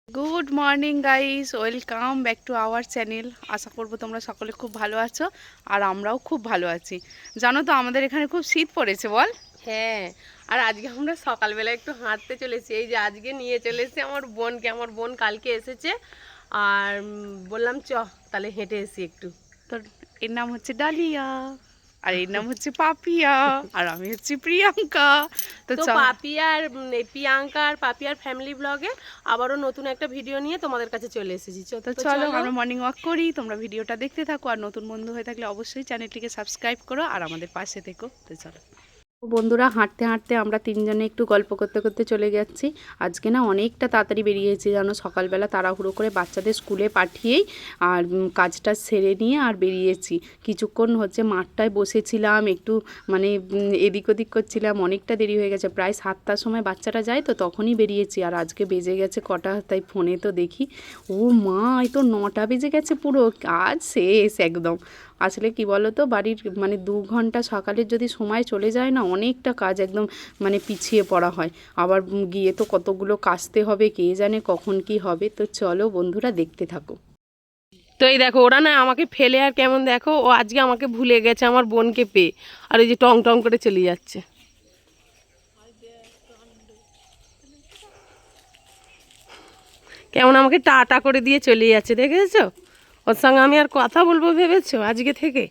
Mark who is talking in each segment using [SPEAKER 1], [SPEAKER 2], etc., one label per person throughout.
[SPEAKER 1] Good morning guys, welcome back to our channel. আশা করবো তোমরা সকলে খুব ভালো আছো আর আমরাও খুব ভালো আছি। জানো তো আমাদের এখানে খুব শীত পড়েছে, বল?
[SPEAKER 2] হ্যাঁ, আর আজকে আমরা সকালবেলা একটু হাঁটতে চলেছি। এই যে আজকে নিয়ে চলে এসেছি আমার বোনকে। আমার বোন কালকে এসেছে আর বললাম তাহলে হেঁটে এসি একটু।
[SPEAKER 1] তো এর নাম হচ্ছে ডালিয়া, আর এর নাম হচ্ছে পাপিয়া, আর আমি হচ্ছি প্রিয়াঙ্কা। তো
[SPEAKER 2] তো পাপিয়ার প্রিয়াঙ্কার পাপিয়ার ফ্যামিলি ব্লগে আবারও নতুন একটা ভিডিও নিয়ে তোমাদের কাছে চলে এসেছি।
[SPEAKER 1] তো চলো আমরা মর্নিং ওয়াক করি, তোমরা ভিডিওটা দেখতে থাকো। আর নতুন বন্ধু হয়ে থাকলে অবশ্যই চ্যানেলটিকে সাবস্ক্রাইব করো আর আমাদের পাশে থেকো। তো চলো বন্ধুরা, হাঁটতে হাঁটতে আমরা তিনজনে একটু গল্প করতে করতে চলে যাচ্ছি। আজকে না অনেকটা তাড়াতাড়ি বেরিয়েছি জানো, সকালবেলা তাড়াহুড়ো করে বাচ্চাদের স্কুলে পাঠিয়েই আর কাজটা সেরে নিয়ে আর বেরিয়েছি। কিছুক্ষণ হচ্ছে মাঠটায় বসেছিলাম, একটু মানে এদিক ওদিক করছিলাম। অনেকটা দেরি হয়ে গেছে, প্রায় 7টার সময় বাচ্চাটা যায়, তো তখনই বেরিয়েছি। আর আজকে বেজে গেছে কটা, তাই ফোনে তো দেখি, ও মা এই তো 9টা বেজে গেছে, পুরো কাজ শেষ একদম। আসলে কি বলো তো, বাড়ির মানে 2 ঘন্টা সকালের যদি সময় চলে যায় না, অনেকটা কাজ একদম মানে পিছিয়ে পড়া হয়। আবার গিয়ে তো কতগুলো কাচতে হবে, কে জানে কখন কি হবে। তো চলো বন্ধুরা, দেখতে থাকো।
[SPEAKER 2] তো এই দেখো, ওরা না আমাকে ফেলে আর কেমন, দেখো ও আজকে আমাকে ভুলে গেছে আমার বোনকে পেয়ে। আর এই যে টং টং করে চলে যাচ্ছে। কেমন আমাকে টাটা করে দিয়ে চলে যাচ্ছে, দেখেছো? ওর সঙ্গে আমি আর কথা বলবো ভেবেছো আজকে থেকে?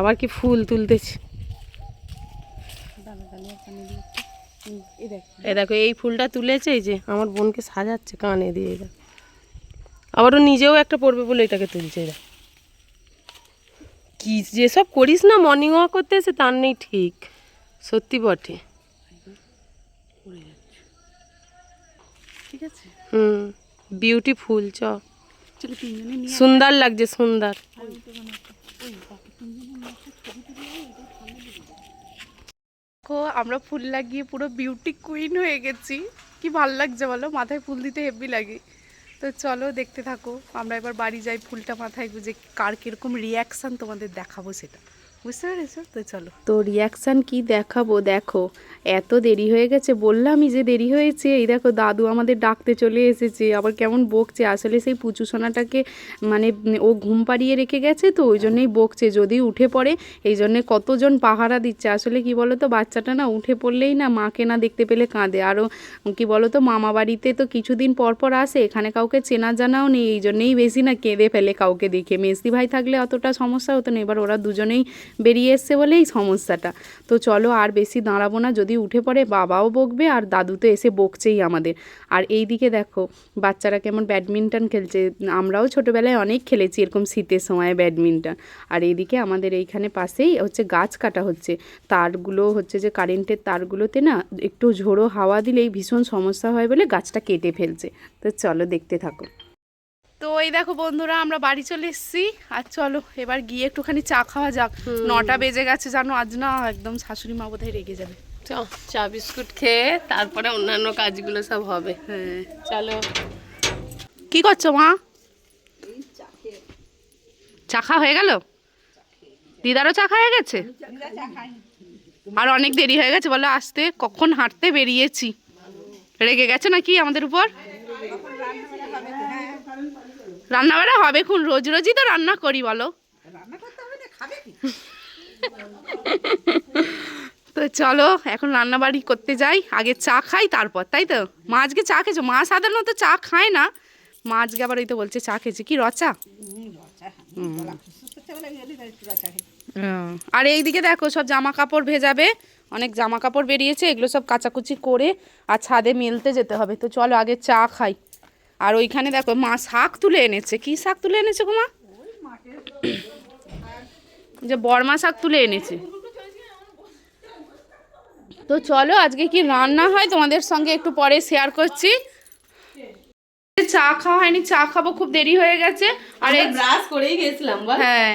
[SPEAKER 2] আবার কি ফুল তুলতেছি। এই দেখো, এই ফুলটা তুলেছে, এই যে আমার বোনকে সাজাচ্ছে কানে দিয়ে। আবার ও নিজেও একটা পরবে বলে এটাকে তুলছে। এরা কি যেসব করিস না মর্নিং ওয়াক করতে এসে, তার নেই ঠিক। সত্যি বটে।
[SPEAKER 1] ঠিক আছে,
[SPEAKER 2] বিউটিফুল। সুন্দর লাগছে, সুন্দর।
[SPEAKER 1] দেখো আমরা ফুল লাগিয়ে পুরো বিউটি কুইন হয়ে গেছি। কি ভাল লাগছে বলো, মাথায় ফুল দিতে হেভি লাগে। তো চলো দেখতে থাকো, আমরা এবার বাড়ি যাই, ফুলটা মাথায় গুঁজে কার কিরকম রিয়াকশান তোমাদের দেখাবো সেটা, বুঝতে পেরেছো? তো চলো, তো রিয়াকশান কি দেখাবো দেখো। এত দেরি হয়ে গেছে, বললামই যে দেরি হয়েছে। এই দেখো দাদু আমাদের ডাকতে চলে এসেছে, আবার কেমন বকছে। আসলে সেই পুচু সোনাটাকে মানে ও ঘুম পাড়িয়ে রেখে গেছে, তো ওই জন্যই বকছে, যদি উঠে পড়ে। এই জন্যে কতজন পাহারা দিচ্ছে। আসলে কি বলো তো, বাচ্চাটা না উঠে পড়লেই না মাকে না দেখতে পেলে কাঁদে। আরও কি বলো তো, মামা বাড়িতে তো কিছুদিন পর পর আসে, এখানে কাউকে চেনা জানাও নেই, এই জন্যেই বেশি না কেঁদে ফেলে কাউকে দেখে। মেসদি ভাই থাকলে অতটা সমস্যা হতো না, এবার ওরা দুজনেই বেরিয়ে এসছে বলেই সমস্যাটা। তো চলো আর বেশি দাঁড়াবো না, যদি উঠে পড়ে বাবাও বকবে আর দাদু তো এসে বকছেই আমাদের। আর এই দিকে দেখো বাচ্চারা কেমন ব্যাডমিন্টন খেলছে। আমরাও ছোটোবেলায় অনেক খেলেছি এরকম শীতের সময় ব্যাডমিন্টন। আর এইদিকে আমাদের এইখানে পাশেই হচ্ছে গাছ কাটা হচ্ছে। তারগুলো হচ্ছে যে কারেন্টের তারগুলোতে না একটু ঝোড়ো হাওয়া দিলেই ভীষণ সমস্যা হয় বলে গাছটা কেটে ফেলছে। তো চলো দেখতে থাকো। তো এই দেখো বন্ধুরা, আমরা বাড়ি চলে এসেছি। আর চলো এবার গিয়ে একটুখানি চা খাওয়া যাক। 9টা বেজে গেছে জানো, আজ না একদম শাশুড়ি মা বোধহয় রেগে যাবে।
[SPEAKER 2] চা বিস্কুট খেয়ে তারপরে অন্যান্য কাজগুলো সব হবে।
[SPEAKER 1] হ্যাঁ
[SPEAKER 2] চলো।
[SPEAKER 1] কি করছো মা? চা খাওয়া হয়ে গেল? দিদারও চা খাওয়া গেছে? আর অনেক দেরি হয়ে গেছে বলো আসতে, কখন হাঁটতে বেরিয়েছি। রেগে গেছে নাকি আমাদের উপর? রান্না বাড়া হবে খুন, রোজ রোজই তো রান্না করি বলো। তো চলো এখন রান্না বাড়ি করতে যাই, আগে চা খাই তারপর, তাই তো? মা আজকে চা খেয়েছো? মা সাধারণত চা খায় না, মা আজকে আবার ওই তো বলছে চা খেয়েছে। কি রচা? আর এইদিকে দেখো সব জামা কাপড় ভেজাবে, অনেক জামা কাপড় বেরিয়েছে, এগুলো সব কাচাকুচি করে আর ছাদে মেলতে যেতে হবে। তো চলো আগে চা খাই। আর ওইখানে দেখো মা শাক তুলে এনেছে। কি শাক তুলে এনেছে গো মা? যে বর্মা শাক তুলে এনেছে। তো চলো আজকে কি রান্না হয় তোমাদের সঙ্গে একটু পরে শেয়ার করছি। চা খাওয়া হয়নি, চা খাবো, খুব দেরি হয়ে গেছে। আর এই
[SPEAKER 2] ব্রাশ করেই গেছিলাম।
[SPEAKER 1] হ্যাঁ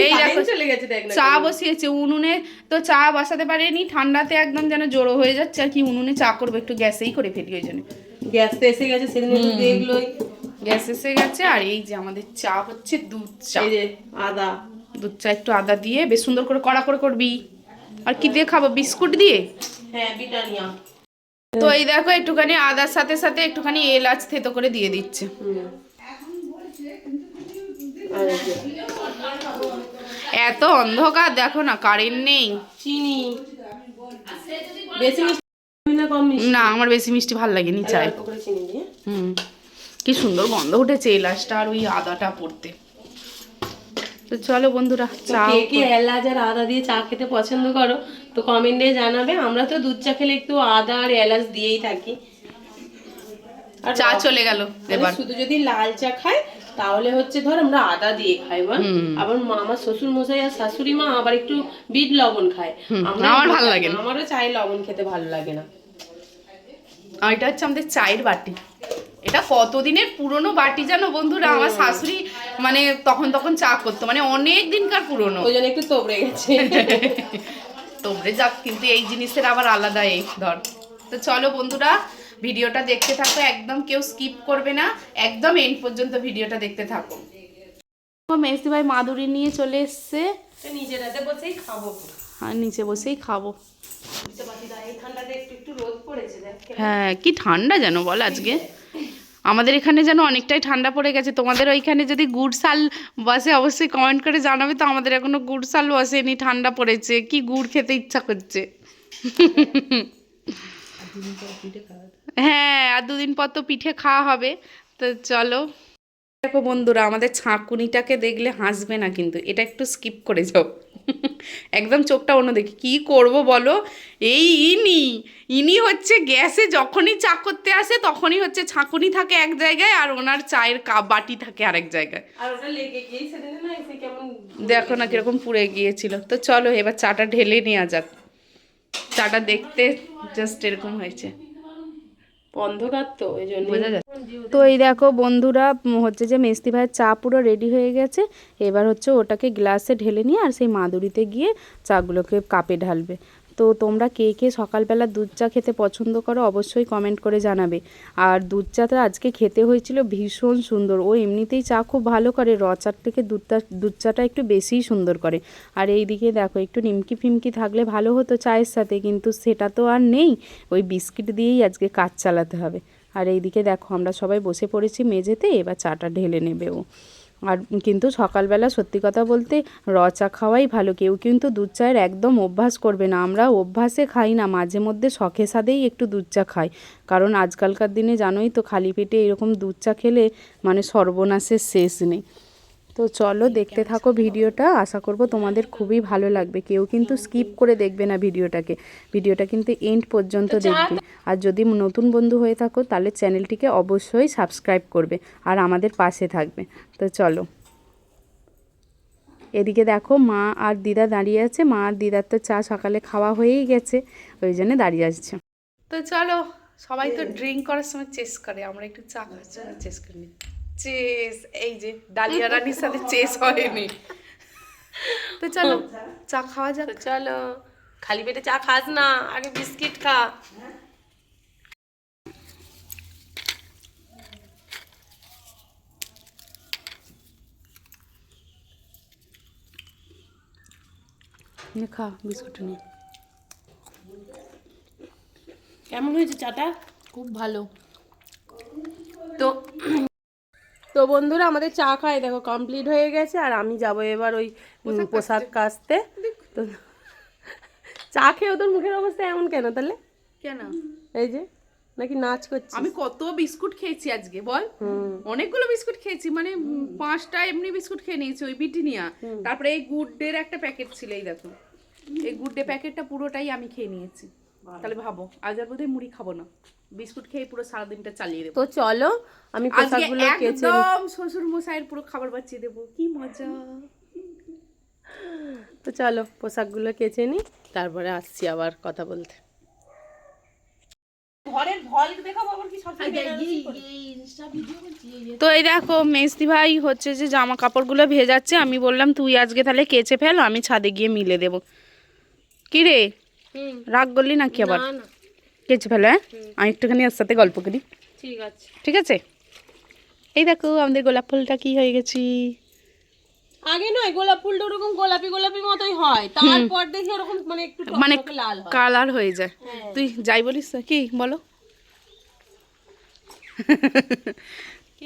[SPEAKER 1] এই দেখো
[SPEAKER 2] চলে গেছে, দেখ না
[SPEAKER 1] চা বসিয়েছে উনুনে। তো চা বসাতে পারিনি, ঠান্ডাতে একদম যেন জড়ো হয়ে যাচ্ছে। আর কি উনুনে চা করবো, একটু গ্যাসেই করে ফেলি ওই জন্য।
[SPEAKER 2] গ্যাস তো এসে গেছে, সেদিন দেখলোই।
[SPEAKER 1] গ্যাস এসে গেছে। আর এই যে আমাদের চা হচ্ছে দুধ চা,
[SPEAKER 2] এই যে আদা,
[SPEAKER 1] দুধ চা একটু আদা দিয়ে বেশ সুন্দর করে কড়া করে করবি। আর কি দিয়ে খাবো, বিস্কুট দিয়ে?
[SPEAKER 2] হ্যাঁ, ব্রিটানিয়া।
[SPEAKER 1] তো এই দেখো একটুখানি আদার সাথে সাথে একটুখানি এলাচ থেতো করে দিয়ে দিচ্ছে। এত অন্ধকার দেখো না, কারেন্ট নেই।
[SPEAKER 2] চিনি বেশি মিষ্টি না কম মিষ্টি?
[SPEAKER 1] না, আমার বেশি মিষ্টি ভালো লাগেনি চাই।
[SPEAKER 2] অল্প করে চিনি দিয়ে।
[SPEAKER 1] কি সুন্দর গন্ধ উঠেছে এলাচটা আর ওই আদাটা পড়তে। তো চলো বন্ধুরা, চা
[SPEAKER 2] কে কে এলাচ আর আদা দিয়ে চা খেতে পছন্দ করো তো কমেন্টে জানাবে। আমরা তো দুধ চা খেলে একটু আদা আর এলাচ দিয়েই থাকি। আর
[SPEAKER 1] চা চলে গেল এবার।
[SPEAKER 2] শুধু যদি লাল চা খাই তাহলে হচ্ছে ধর আমরা আদা দিয়ে খাই, আবার আমার শ্বশুর মশাই আর শাশুড়ি মা আবার একটু বিট লবণ খায়।
[SPEAKER 1] আমার ভালো লাগে না,
[SPEAKER 2] আমারও চায়ে লবণ খেতে ভালো লাগে না।
[SPEAKER 1] আর এটা হচ্ছে আমাদের চায়ের বাটি। এটা কতদিনের পুরনো বাটি জানো বন্ধুরা, আমার শাশুড়ি মানে তখন চা করতো, মানে অনেক দিনকার পুরনো,
[SPEAKER 2] ওই জন্য একটু তোবড়ে গেছে।
[SPEAKER 1] তোমরে যাক, কিন্তু এই জিনিসের আবার আলাদা এই ধর। তো চলো বন্ধুরা, ভিডিওটা দেখতে থাকো, একদম কেউ স্কিপ করবে না, একদম এন্ড পর্যন্ত ভিডিওটা দেখতে থাকো। মেসদি ভাই মাদুরি নিয়ে চলে এসছে,
[SPEAKER 2] নিজের হাতে বসেই খাবো।
[SPEAKER 1] আর নিচে বসেই খাবো।
[SPEAKER 2] এই ঠান্ডাতে একটু রোদ পড়েছে দেখ।
[SPEAKER 1] হ্যাঁ, কি ঠান্ডা যেন বল আজকে। আমাদের এখানে যেন অনেকটাই ঠান্ডা পড়ে গেছে। তোমাদের ওইখানে যদি গুড়শাল বসে অবশ্যই কমেন্ট করে জানাবে। তো আমাদের এখনো গুড়শাল বসেনি, ঠান্ডা পড়েছে, কি গুড় খেতে ইচ্ছা করছে। হ্যাঁ, আর 2 দিন পর তো পিঠে খাওয়া হবে। তো চলো দেখো বন্ধুরা, আমাদের ছাঁকুনিটাকে দেখলে হাসবে না কিন্তু, এটা একটু স্কিপ করে যাও। একদম চোখটা অন্য দেখি, কি করব বলো। এই ইনি হচ্ছে গ্যাসে যখনই চা করতে আসে তখনই হচ্ছে ছাঁকুনি থাকে এক জায়গায় আর ওনার চায়ের কাপ বাটি থাকে আরেক জায়গায়।
[SPEAKER 2] আর ওটা লেগে গিয়েই সেদিন না এসে কেমন
[SPEAKER 1] দেখো না কিরকম পুড়ে গিয়েছিল। তো চলো এবার চাটা ঢেলে নেওয়া যাক। চাটা দেখতে জাস্ট এরকম হয়েছে,
[SPEAKER 2] অন্ধকার তো ওই জন্য
[SPEAKER 1] বোঝা যাচ্ছে। তো এই দেখো বন্ধুরা, হচ্ছে যে মেস্তি ভাইয়ের চা পুরো রেডি হয়ে গেছে। এবার হচ্ছে ওটাকে গ্লাসে ঢেলে নিয়ে আর সেই মাদুরিতে গিয়ে চাগুলোকে কাপে ঢালবে। তো তোমরা কে কে সকালবেলা দুধ চা খেতে পছন্দ করো অবশ্যই কমেন্ট করে জানাবে। আর দুধ চাটা আজকে খেতে হয়েছিল ভীষণ সুন্দর। ও এমনিতেই চা খুব ভালো করে, র চার থেকে দুধ চাটা একটু বেশিই সুন্দর করে। আর এই দিকে দেখো একটু নিমকি ফিমকি থাকলে ভালো হতো চায়ের সাথে, কিন্তু সেটা তো আর নেই। ওই বিস্কিট দিয়েই আজকে কাজ চালাতে হবে। আর এইদিকে দেখো আমরা সবাই বসে পড়েছি মেঝেতে, এবার চাটা ঢেলে নেবে ও। আর কিন্তু সকালবেলা সত্যি কথা বলতে র চা খাওয়াই ভালো। কেউ কিন্তু দুধ চায়ের একদম অভ্যাস করবে না। আমরা অভ্যাসে খাই না, মাঝে মধ্যে শখে সাধেই একটু দুধ চা খাই। কারণ আজকালকার দিনে জানোই তো, খালি পেটে এরকম দুধ চা খেলে মানে সর্বনাশের শেষ নেই। তো চলো দেখতে থাকো ভিডিওটা, আশা করব তোমাদের খুবই ভালো লাগবে। কেউ কিন্তু স্কিপ করে দেখবে না ভিডিওটা কিন্তু এন্ড পর্যন্ত দেখবে। আর যদি নতুন বন্ধু হয়ে থাকো তাহলে চ্যানেলটিকে অবশ্যই সাবস্ক্রাইব করবে আর আমাদের পাশে থাকবে। তো চলো, এদিকে দেখো মা আর দিদা দাঁড়িয়ে আছে। মা আর দিদার তো চা সকালে খাওয়া হয়েই গেছে, ওই জন্য দাঁড়িয়ে আসছে। তো চলো, সবাই তো ড্রিঙ্ক করার সময় চেস করে, আমরা একটু চা খাওয়ার সময় চেস করি নি। চেস, এই যে ডালিয়া রানীর সাথে চেস হয়নি। তো চলো চা খাওয়া যাক।
[SPEAKER 2] চলো, খালি পেটে চা খাস না, আগে বিস্কিট খা।
[SPEAKER 1] খা বিস্কুট নিয়ে।
[SPEAKER 2] কেমন হয়েছে চাটা?
[SPEAKER 1] খুব ভালো।
[SPEAKER 2] তো তো বন্ধুরা, আমাদের চা খাই দেখো কমপ্লিট হয়ে গেছে। আর আমি যাব এবার ওই পোশাক কাচতে। তো চা খেয়ে তোর মুখের অবস্থা এমন কেন তাহলে?
[SPEAKER 1] কেন?
[SPEAKER 2] এই যে নাকি নাচ করছিস?
[SPEAKER 1] আমি কত বিস্কুট খেয়েছি আজকে বল। অনেকগুলো বিস্কুট খেয়েছি, মানে 5টা এমনি বিস্কুট খেয়ে নিয়েছি ওই বিটিনিয়া। তারপরে এই গুডের একটা প্যাকেট ছিল, এই দেখো এই গুডে প্যাকেটটা পুরোটাই আমি খেয়ে নিয়েছি। তাহলে ভাবো আজ আর বোধহয় মুড়ি খাবো না, বিস্কুট খেয়ে পুরো সারাদিনটা চালিয়ে দেবো।
[SPEAKER 2] তো চলো আমি পোশাকগুলো কেচে
[SPEAKER 1] একদম শ্বশুর মশাইয়ের পুরো খাবার বাঁচিয়ে দেবো, কি মজা।
[SPEAKER 2] তো চলো পোশাকগুলো কেচে নি, তারপরে আসছি আবার কথা বলতে।
[SPEAKER 1] তো এই দেখো মেসদি ভাই হচ্ছে যে জামা কাপড়গুলো ভেজাচ্ছে। আমি বললাম তুই আজকে তাহলে কেচে ফেল, আমি ছাদে গিয়ে মিলে দেবো। কি রে রাগ করলি নাকি আবার? কেচে ফেলো, হ্যাঁ আমি একটুখানি ওর সাথে গল্প করি।
[SPEAKER 2] ঠিক আছে
[SPEAKER 1] ঠিক আছে। এই দেখো আমাদের গোলাপ ফুলটা কি হয়ে গেছি।
[SPEAKER 2] আগে নয় গোলাপ ফুলটা ওরকম গোলাপি গোলাপি মতোই হয়, তারপর দেখি ওরকম মানে একটু
[SPEAKER 1] মানে
[SPEAKER 2] টকটকে লাল হয়।
[SPEAKER 1] কালার হয়ে যায়। তুই যাই বলিস তো, কি বলো?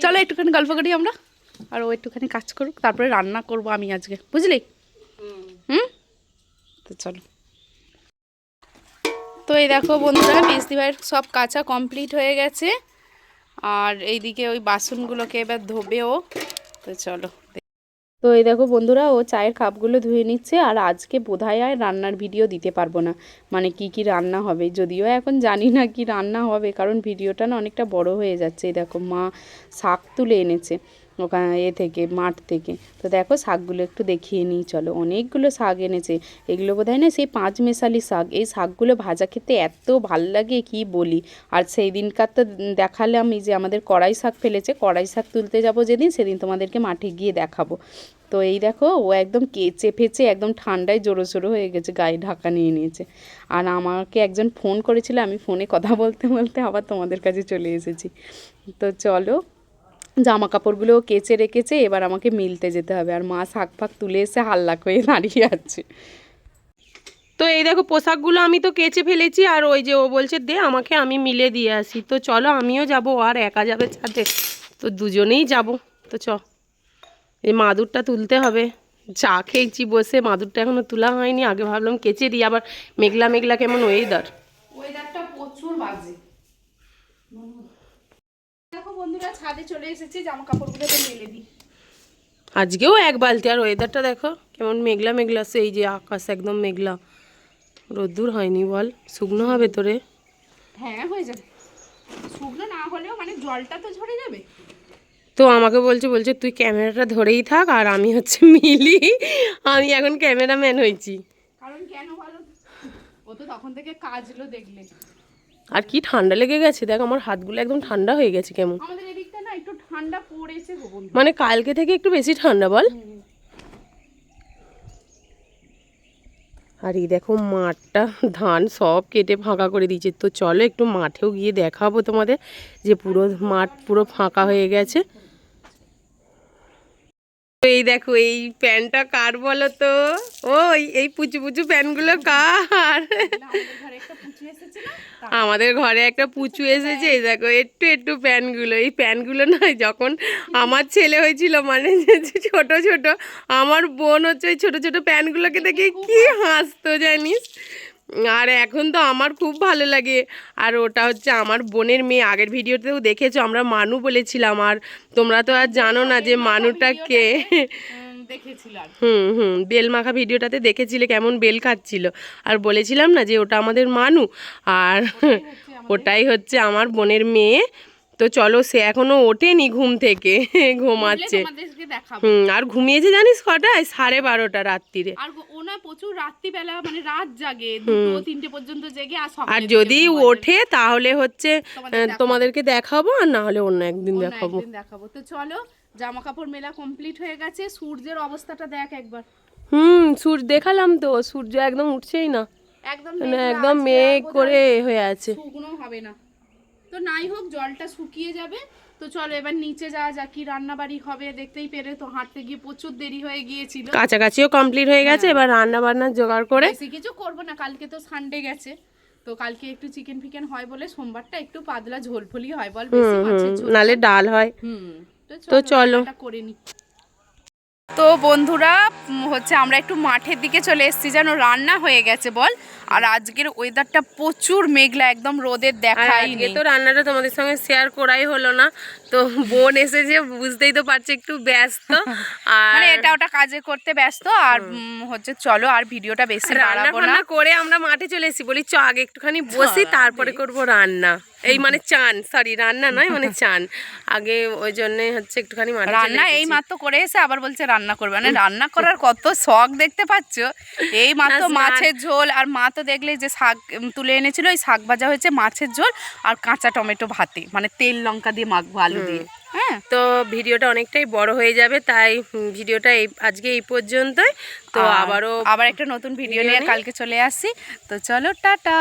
[SPEAKER 1] চলো একটুখানি গল্প করি আমরা, আর ও একটুখানি কাজ করুক, তারপরে রান্না করব আমি আজকে, বুঝলি? হুম, তো চলো। তো এই দেখো বন্ধুরা, মেজদি ভাইয়ের সব কাঁচা কমপ্লিট হয়ে গেছে, আর এইদিকে ওই বাসনগুলোকে এবার ধোবেও। তো চলো। তো এই দেখো বন্ধুরা, ও চায়ের কাপগুলো ধুয়ে নিচ্ছে, আর আজকে বোধহয় আর রান্নার ভিডিও দিতে পারবো না, মানে কি কি রান্না হবে, যদিও এখন জানি না কি রান্না হবে, কারণ ভিডিওটা না অনেকটা বড় হয়ে যাচ্ছে। এই দেখো মা শাক তুলে এনেছে ওখানে থেকে মাঠ থেকে, তো দেখো শাকগুলো একটু দেখিয়ে নিই চলো। অনেকগুলো শাক এনেছে, এগুলো বোধহয় না সেই পাঁচমেশালি শাক। এই শাকগুলো ভাজা খেতে এত ভাল লাগে কি বলি। আর সেই দিনকার তো দেখালাম এই যে আমাদের কড়াই শাক ফেলেছে, কড়াই শাক তুলতে যাবো যেদিন, সেদিন তোমাদেরকে মাঠে গিয়ে দেখাবো। তো এই দেখো ও একদম কেচে ফেচে একদম ঠান্ডায় জোরো সোরো হয়ে গেছে, গায়ে ঢাকা নিয়ে নিয়েছে। আর আমাকে একজন ফোন করেছিল, আমি ফোনে কথা বলতে বলতে আবার তোমাদের কাছে চলে এসেছি। তো চলো, জামা কাপড়গুলোও কেচে রেখেছে, এবার আমাকে মিলতে যেতে হবে। আর মা শাক ফাক তুলে এসে হাল্লাক হয়ে দাঁড়িয়ে আছে।
[SPEAKER 2] তো এই দেখো পোশাকগুলো আমি তো কেচে ফেলেছি, আর ওই যে ও বলছে দে আমাকে, আমি মিলে দিয়ে আসি। তো চলো আমিও যাব, আর একা যাবে ছাদে, তো দুজনেই যাব। তো এই মাদুরটা তুলতে হবে, চা খেয়েছি বসে, মাদুরটা এখনো তোলা হয়নি। আগে ভাবলাম কেচে দিই, আবার মেঘলা মেঘলা কেমন
[SPEAKER 1] ওয়েদারটা প্রচুর বাজে। দেখো বন্ধুরা, ছাদে চলে এসেছি, জামা কাপড়গুলো তো মেলে দিই।
[SPEAKER 2] আজকেও এক বালতি, আর ওয়েদারটা দেখো কেমন মেঘলা মেঘলা, সেই যে আকাশ একদম মেঘলা, রোদ্দুর হয়নি বল, শুকনো হবে তোরে?
[SPEAKER 1] হ্যাঁ হয়ে যাবে, শুকনো না হলেও মানে জলটা তো ঝরে যাবে।
[SPEAKER 2] তো আমাকে বলছে তুই ক্যামেরাটা ধরেই থাক, আর আমি হচ্ছে মিলি, আমি এখন ক্যামেরাম্যান হয়েছি।
[SPEAKER 1] কারণ কেন বলো, ও তো তখন থেকে কাজলো দেখলে।
[SPEAKER 2] আর কি ঠান্ডা লেগে গেছে, দেখ আমার হাতগুলো একদম ঠান্ডা হয়ে গেছে কেমন।
[SPEAKER 1] আমাদের এদিকটা না একটু ঠান্ডা পড়েছে গো বন্ধু,
[SPEAKER 2] মানে কালকে থেকে একটু বেশি ঠান্ডা বল। আর এই দেখো মাঠটা ধান সব কেটে ফাঁকা করে দিয়েছে। তো চলো একটু মাঠেও গিয়ে দেখাবো তোমাদের, যে পুরো মাঠ পুরো ফাঁকা হয়ে গেছে। এই দেখো এই প্যান্টটা কার বলো তো? ওই এই পুচু পুচু প্যান্টগুলো কার? আমাদের ঘরে একটা পুচু এসেছে। এই দেখো একটু একটু প্যান্টগুলো, এই প্যান্টগুলো নয়, যখন আমার ছেলে হয়েছিল মানে ছোট ছোট, আমার বোন হচ্ছে ওই ছোট ছোট প্যান্টগুলোকে দেখে কি হাসতো জানিস। আর এখন তো আমার খুব ভালো লাগে। আর ওটা হচ্ছে আমার বোনের মেয়ে, আগের ভিডিওতেও দেখেছো আমরা মানু বলেছিলাম, আর তোমরা তো আর জানো না যে মানুটা কে। বেল মাখা ভিডিওটাতে দেখেছিলে কেমন বেল খাচ্ছিল, আর বলেছিলাম না যে ওটা আমাদের মানু, আর ওটাই হচ্ছে আমার বোনের মেয়ে। তো চলো, সে এখনো ওঠেনি ঘুম থেকে, ঘুমাচ্ছে। আর ঘুমিয়েছে জানিস কটায়? 12:30 রাত্রিরে।
[SPEAKER 1] আর ওনা প্রচুর রাত্রিবেলা মানে রাত জাগে, 2-3টে পর্যন্ত জেগে।
[SPEAKER 2] আর যদি ওঠে তাহলে হচ্ছে তোমাদেরকে দেখাবো, আর না হলে অন্য একদিন দেখাবো।
[SPEAKER 1] তো চলো, জামা কাপড় মেলা কমপ্লিট হয়ে গেছে। সূর্যের অবস্থাটা দেখ একবার।
[SPEAKER 2] সূর্য দেখালাম তো, সূর্য একদম উঠছেই না, একদম মেঘ করে হয়ে আছে,
[SPEAKER 1] শুকনো হবে না। তো নাই হোক, জলটা শুকিয়ে যাবে। তো চলো এবার নিচে যাওয়া যাক, কি রান্না বাড়ি হবে দেখতেই পেরে তো, হাঁটতে গিয়ে প্রচুর দেরি হয়ে গিয়েছিল।
[SPEAKER 2] কাছাকাছিও কমপ্লিট হয়ে গেছে, এবার রান্না বান্নার জোগাড় করে।
[SPEAKER 1] বেশি কিছু করবো না, কালকে তো সানডে গেছে, তো কালকে একটু চিকেন ফিকেন হয় বলে সোমবারটা একটু পাতলা ঝোল ফলি হয় বল, বেশি মাছের ঝোল
[SPEAKER 2] নালে ডাল হয়। তো চলো
[SPEAKER 1] করে নি। তো বন্ধুরা হচ্ছে আমরা একটু মাঠের দিকে চলে এসেছি, যেন রান্না হয়ে গেছে বল। আর আজকের ওয়েদারটা প্রচুর মেঘলা, একদম রোদের দেখাই নেই।
[SPEAKER 2] তো রান্নাটা তোমাদের সঙ্গে শেয়ার করাই হলো না, তো বোন এসেছে বুঝতেই তো পারছে একটু ব্যস্ত, আর
[SPEAKER 1] মানে এটা ওটা কাজে করতে ব্যস্ত। আর হচ্ছে চলো আর ভিডিওটা বেশি বাড়াবো না,
[SPEAKER 2] রান্না করে আমরা মাঠে চলে এসেছি, বলি চ আগে একটুখানি বসি তারপরে করব রান্না। এই মানে চান, সরি রান্না নয় মানে চান, আগে ওই জন্য হচ্ছে একটুখানি মাঠে
[SPEAKER 1] রান্না এই মাত্র করে এসে আবার বলছে রান্না করবে, মানে রান্না করার কত শখ দেখতে পাচ্ছ। এই মাত্র মাছের ঝোল, আর মা তো দেখলে যে শাক তুলে এনেছিল, ওই শাক ভাজা হয়েছে, মাছের ঝোল আর কাঁচা টমেটো ভাতে, মানে তেল লঙ্কা দিয়ে মাখবো আলু দিয়ে। হ্যাঁ,
[SPEAKER 2] তো ভিডিওটা অনেকটাই বড় হয়ে যাবে, তাই ভিডিওটা আজকে এই পর্যন্তই। তো আবার একটা নতুন ভিডিও নিয়ে কালকে চলে আসছি। তো চলো টাটা।